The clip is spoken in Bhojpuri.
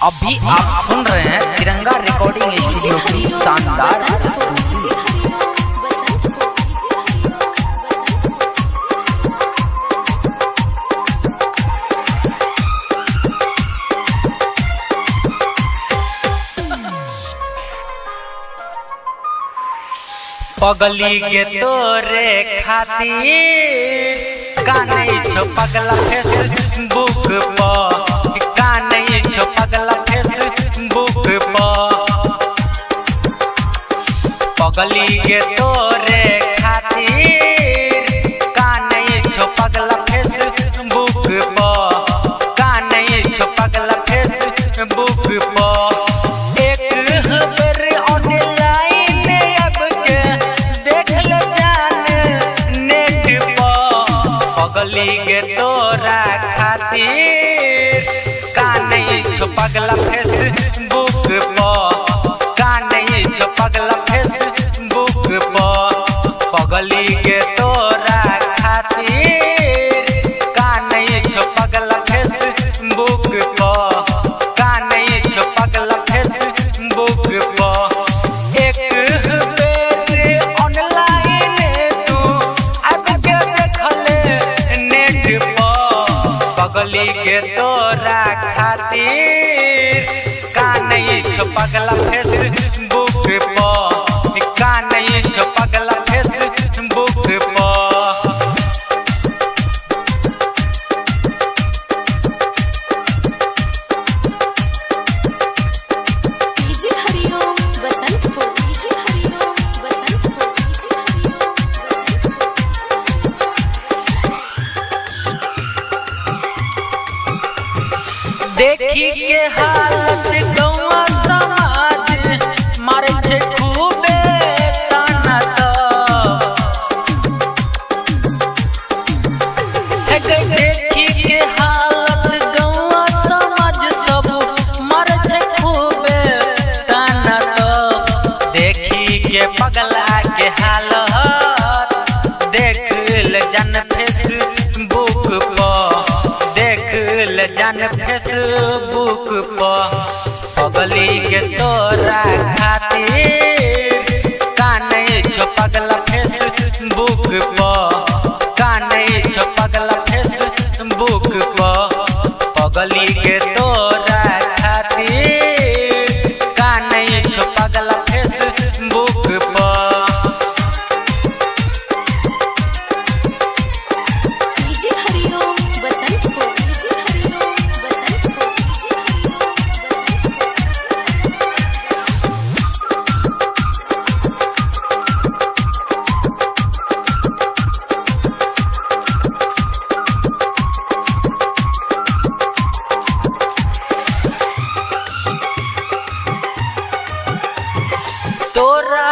अभी आप सुन रहे हैं तिरंगा रिकॉर्डिंग स्टूडियो की शानदार पगली के तोरे खातिर काने छो पगला फेसबुक पर काने छो पगला फेसबुक पर पगली के तोरे खातिर काने छो पगला फेसबुक पर काने छो पगला फेसबुक पर पगली के तोरा खातिर काने छो पगला फेसबुक पर काने छो पगला फेसबुक पर पगली के तोरा खातिर काने छो पगला फेसबुक पर काने छो पगला फेसबुक पर पगली के तोरा खातिर काने छो पगला फेसबुक पर काने छो पगला फेसबुक पर देखी के हालत गौवा समाज मारे छे खूबे ताना देखी के हालत गौवा समाज सब मारे छे खूबे ताना देखी के पगला के हालत देख ले जन फेसबुक पर देख ले जन फेसबुक पर पगली के तोरा खातिर काने छो पगला फेसबुक पर काने छो पगला फेसबुक पर पगली के तोरा खातिर काने छो पगला फेसबुक पर तोरा